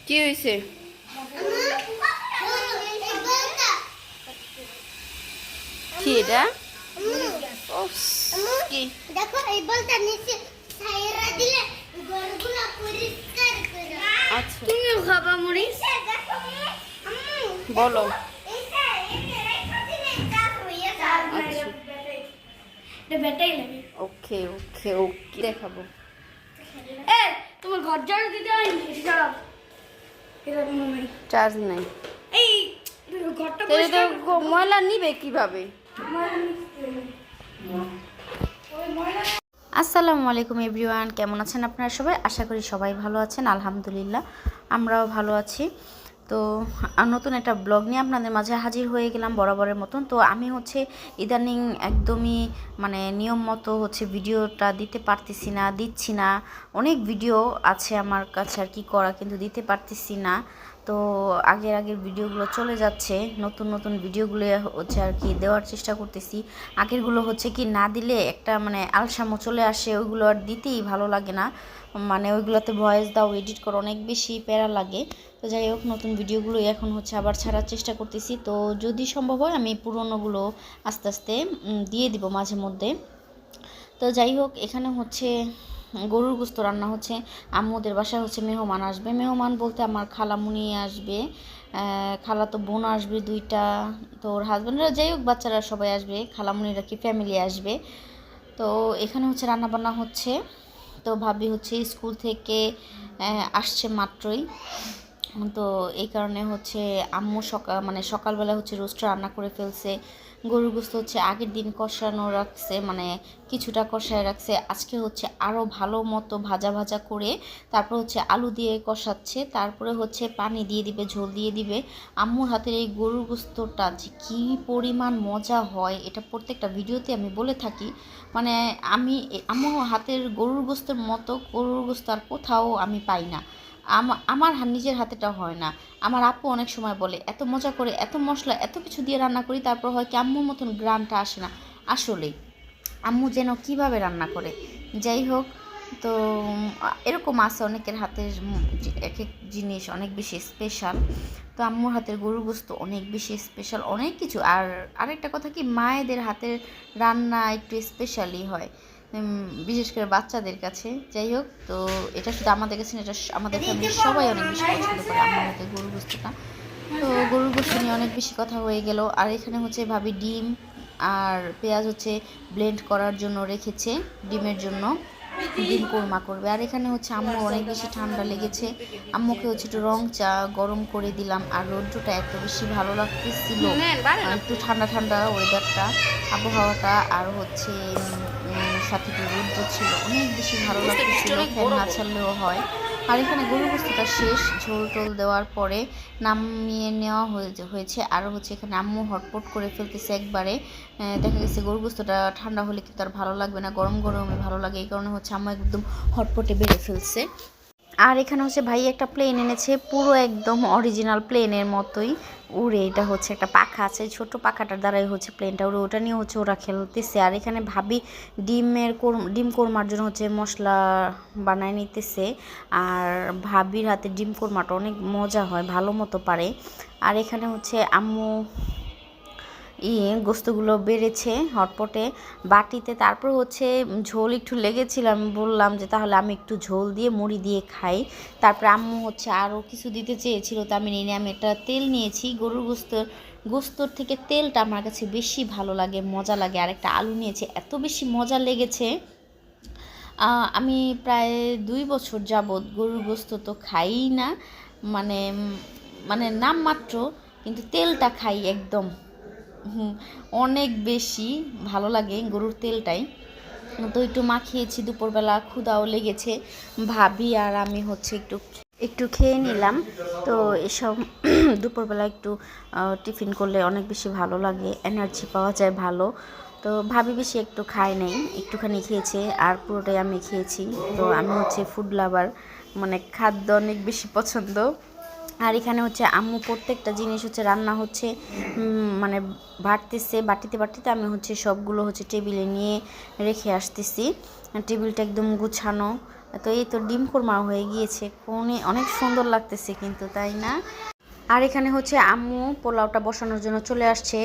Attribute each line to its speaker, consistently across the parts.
Speaker 1: কি হয়েছে? কি এটা? কি
Speaker 2: দেখো এই বলটা নিচে ছাইরা দিলে ঘরগুলো পরিষ্কার করে।
Speaker 1: আচ্ছা
Speaker 2: তুমি খাবা মুড়ি?
Speaker 1: বলো। ওকে ওকে ওকে দেখাবো।
Speaker 2: তোমার ঘর ঝাড়ু দিতে হয়
Speaker 1: চার্জ নাই।
Speaker 2: এই ঘরটা
Speaker 1: তাহলে তো ময়লা নিবে কিভাবে? আসসালামু আলাইকুম এভরিওয়ান, কেমন আছেন আপনারা সবাই? আশা করি সবাই ভালো আছেন। আলহামদুলিল্লাহ আমরাও ভালো আছি। তো নতুন একটা ব্লগ নিয়ে আপনাদের মাঝে হাজির হয়ে গেলাম বরাবরের মতন। তো আমি ইদানিং একদমই নিয়ম মতো ভিডিওটা দিতে পারতেছি না, দিচ্ছি না। অনেক ভিডিও আছে আমার কাছে আর কি করা, কিন্তু দিতে পারতেছি না। তো আগের ভিডিওগুলো চলে যাচ্ছে, নতুন নতুন ভিডিওগুলো আর কি দেওয়ার চেষ্টা করতেছি। আগেরগুলো কি না দিলে একটা আলসামো চলে আসে, ওইগুলো আর দিতেই ভালো লাগে না। ওইগুলোতে ভয়েস দাও, এডিট করো, অনেক বেশি প্যারা লাগে। তো যাই হোক, নতুন ভিডিওগুলো এখন আবার ছাড়ার চেষ্টা করতেছি। তো যদি সম্ভব হয় আমি পুরোনোগুলো আস্তে আস্তে দিয়ে দিব মাঝে মধ্যে। তো যাই হোক, এখানে গরুর গোস্ত রান্না হচ্ছে। আম্মুদের বাসায় মেহমান আসবে। মেহমান বলতে আমার খালামুনি আসবে, খালা তো বোন আসবে দুইটা, তো ওর হাজব্যান্ডরা, যাই হোক বাচ্চারা সবাই আসবে, খালামুনিরা কি ফ্যামিলি আসবে। তো এখানে রান্না বান্না হচ্ছে। তো ভাবি স্কুল থেকে আসছে মাত্রই। তো এই কারণে আম্মু সকালবেলা রোস্ট রান্না করে ফেলছে। গরুর গোস্ত আগের দিন কষানো রাখছে, কিছুটা কষায় রাখছে। আজকে আরও ভালো মতো ভাজা ভাজা করে তারপর আলু দিয়ে কষাচ্ছে, তারপরে পানি দিয়ে দিবে, ঝোল দিয়ে দিবে। আম্মুর হাতের এই গরুর গোস্তটা যে কী পরিমাণ মজা হয়, এটা প্রত্যেকটা ভিডিওতে আমি বলে থাকি। আমি আম্মুর হাতের গরুর গোস্তের মতো গরুর গোস্ত আর কোথাও আমি পাই না। আমার নিজের হাতেটা হয় না। আমার আপু অনেক সময় বলে, এত মজা করে, এত মশলা, এত কিছু দিয়ে রান্না করি, তারপর হয় কি আম্মুর মতন গ্রানটা আসে না। আসলেই আম্মু যেন কিভাবে রান্না করে। যাই হোক, তো এরকম আছে অনেকের হাতের এক এক জিনিস অনেক বেশি স্পেশাল। তো আম্মুর হাতের গরুর গোস্ত অনেক বেশি স্পেশাল, অনেক কিছু। আর আরেকটা কথা কি, মায়েদের হাতের রান্না একটু স্পেশালই হয়, বিশেষ করে বাচ্চাদের কাছে। যাই হোক, তো এটা শুধু আমাদের কাছে, এটা আমাদের ফ্যামিলির সবাই অনেক বেশি পছন্দ করে আম্মুর হাতের গরুর গোস্তটা। তো গরুর গোস্ত নিয়ে অনেক বেশি কথা হয়ে গেল। আর এখানে ভাবি ডিম আর পেঁয়াজ ব্লেন্ড করার জন্য রেখেছে, ডিমের জন্য ডিম কোরমা করবে। আর এখানে আম্মু অনেক বেশি ঠান্ডা লেগেছে, আম্মুকে একটু রং চা গরম করে দিলাম। আর রৌদ্রটা এত বেশি ভালো লাগতেছিল, একটু ঠান্ডা ঠান্ডা ওয়েদারটা, আবহাওয়াটা। আর সাথে একটু রৌদ্র ছিল, অনেক বেশি ভালো লাগতেছিল, ফ্যান না ছাড়লেও হয়। আর এখানে গরুর গোস্তটা শেষ, ঝোল টোল দেওয়ার পরে নামিয়ে নেওয়া হয়েছে। আর এখানে আম্মু হটপট করে ফেলতেছে একবারে। দেখা গেছে গরুর গোস্তটা ঠান্ডা হলে কিন্তু আর ভালো লাগবে না, গরম গরমে ভালো লাগে। এই কারণে আম্মু একদম হটপটে বেড়ে ফেলছে। আর এখানে ভাই একটা প্লেন এনেছে, পুরো একদম অরিজিনাল প্লেনের মতোই উড়ে। এটা একটা পাখা আছে, ছোট পাখাটার দ্বারাই প্লেনটা উড়ে, ওটা নিয়ে ওরা খেলতেছে। আর এখানে ভাবি ডিম কোরমার জন্য মশলা বানায় নিতেছে। আর ভাবির হাতে ডিম কোরমাটা অনেক মজা হয়, ভালো মতো পারে। আর এখানে আম্মু গোস্তগুলো বেড়েছে হটপটে বাটিতে। তারপর ঝোল একটু লেগেছিল, আমি বললাম যে তাহলে আমি একটু ঝোল দিয়ে মুড়ি দিয়ে খাই। তারপরে আম্মু আরও কিছু দিতে চেয়েছিল, তো আমি নিয়ে আমি একটা তেল নিয়েছি। গরুর গোস্তর থেকে তেলটা আমার কাছে বেশি ভালো লাগে, মজা লাগে। আর একটা আলু নিয়েছি, এত বেশি মজা লেগেছে। আমি প্রায় 2 বছর যাবৎ গরুর গোস্ত তো খাই না, নামমাত্র, কিন্তু তেলটা খাই একদম। অনেক বেশি ভালো লাগে গরুর তেলটাই। তো একটু মাখিয়েছি, দুপুরবেলা ক্ষুধাও লেগেছে, ভাবি আর আমি একটু খেয়ে নিলাম। তো এসব দুপুরবেলা একটু টিফিন করলে অনেক বেশি ভালো লাগে, এনার্জি পাওয়া যায় ভালো। তো ভাবি বেশি একটু খায় নাই, একটুখানি খেয়েছে, আর পুরোটাই আমি খেয়েছি। তো আমি ফুড লাভার, খাদ্য অনেক বেশি পছন্দ। আর এখানে আম্মু প্রত্যেকটা জিনিস রান্না বাড়তেছে, বাটিতে বাটিতে আমি সবগুলো টেবিলে নিয়ে রেখে আসতেছি। টেবিলটা একদম গুছানো, তো এই তো ডিম কোরমা হয়ে গিয়েছে, অনেক সুন্দর লাগতেছে কিন্তু, তাই না? আর এখানে হচ্ছে আম্মু পোলাওটা বসানোর জন্য চলে আসছে।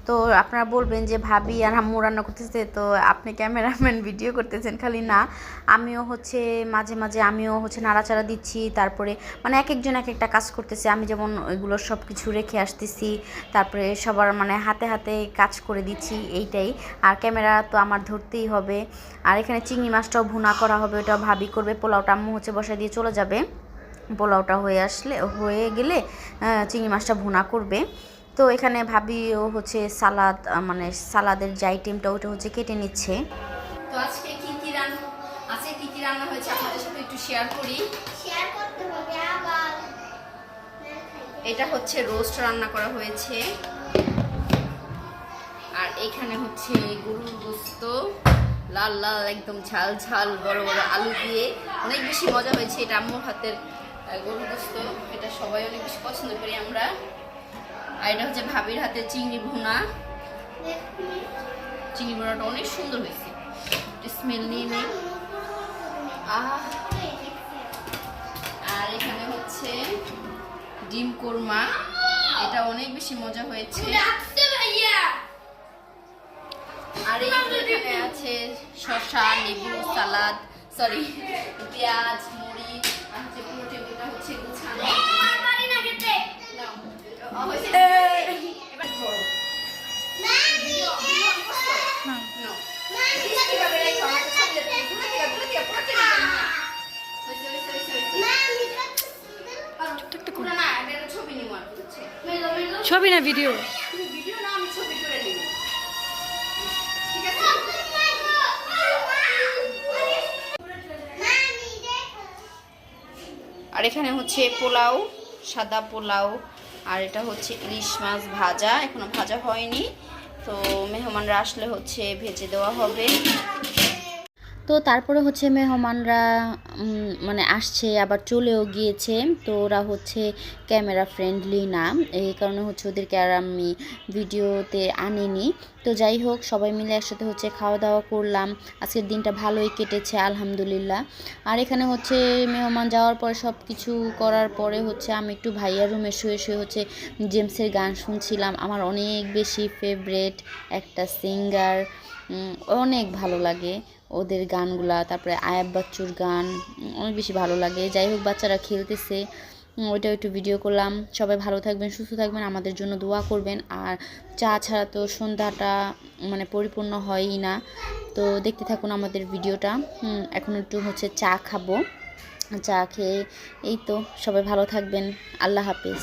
Speaker 1: তো আপনারা বলবেন যে ভাবি আর আম্মু রান্না করতেছে, তো আপনি ক্যামেরাম্যান ভিডিও করতেছেন খালি, না আমিও হচ্ছে মাঝে মাঝে আমিও হচ্ছে নাড়াচাড়া দিচ্ছি, তারপরে মানে এক একজন এক একটা কাজ করতেছে। আমি যেমন ওইগুলো সব কিছু রেখে আসতেছি, তারপরে সবার মানে হাতে হাতে কাজ করে দিচ্ছি, এইটাই। আর ক্যামেরা তো আমার ধরতেই হবে। আর এখানে চিংড়ি মাছটাও ভুনা করা হবে, ওটাও ভাবি করবে। পোলাওটা আম্মু হচ্ছে বসায় দিয়ে চলে যাবে, পোলাওটা হয়ে গেলে চিংড়ি মাছটা ভুনা করবে। তো এখানে ভাবিও হচ্ছে সালাদ, মানে সালাদের যে আইটেমটা ওটা হচ্ছে কেটে নিচ্ছে। তো আজকে কি কি রান্না হয়েছে আপনাদের সাথে একটু শেয়ার করি।
Speaker 2: শেয়ার করতে হবে আবার।
Speaker 1: এটা হচ্ছে রোস্ট রান্না করা হয়েছে, আর এখানে হচ্ছে গরুর গোস্ত, লাল লাল একদম ঝাল ঝাল বড় বড় আলু দিয়ে, অনেক বেশি মজা হয়েছে। এটা আম্মুর হাতের গরুর গোস্ত, এটা সবাই অনেক বেশি পছন্দ করি আমরা। আর এটা হচ্ছে ভাবির হাতে চিংড়ি ভুনা। চিংড়ি ভুনাটা অনেক সুন্দর হয়েছে, স্মেল নিয়ে নেই। আর এখানে হচ্ছে ডিম কোরমা, এটা অনেক বেশি মজা হয়েছে। আর এখানে আছে শসা, লেবু, সালাদ, সরি পেঁয়াজ, মরিচ, আর হচ্ছে পুরো টেবিলটা হচ্ছে গুছানো। এবার ধরো।
Speaker 3: ছবি না ভিডিও?
Speaker 1: ভিডিও না, আমি ছবি করে নিব, ঠিক আছে? আর এখানে হচ্ছে পোলাও, সাদা পোলাও, আর এটা হচ্ছে ইলিশ মাছ ভাজা, এখনো ভাজা হয়নি। তো মেহমানরা আসলে হচ্ছে ভেজে দেওয়া হবে। তো তারপরে হচ্ছে মেহমানরা মানে আসছে, আবার চলেও গিয়েছে। তো ওরা হচ্ছে ক্যামেরা ফ্রেন্ডলি না, এই কারণে হচ্ছে ওদেরকে আর আমি ভিডিওতে আনিনি। তো যাই হোক, সবাই মিলে একসাথে হচ্ছে খাওয়া দাওয়া করলাম। আজকের দিনটা ভালোই কেটেছে আলহামদুলিল্লাহ। আর এখানে হচ্ছে মেহমান যাওয়ার পরে সব কিছু করার পরে হচ্ছে আমি একটু ভাইয়ার রুমে শুয়ে শুয়ে হচ্ছে জেমসের গান শুনছিলাম। আমার অনেক বেশি ফেভারেট একটা সিঙ্গার, অনেক ভালো লাগে ওদের গানগুলা। তারপরে আয়াব বাচ্চুর গান অনেক বেশি ভালো লাগে। যাই হোক, বাচ্চারা খেলতেছে, ওইটাও একটু ভিডিও করলাম। সবাই ভালো থাকবেন, সুস্থ থাকবেন, আমাদের জন্য দোয়া করবেন। আর চা ছাড়া তো সন্ধ্যাটা মানে পরিপূর্ণ হয়ই না। তো দেখতে থাকুন আমাদের ভিডিওটা। এখন একটু হচ্ছে চা খাবো, চা খেয়ে এই তো সবাই ভালো থাকবেন। আল্লাহ হাফেজ।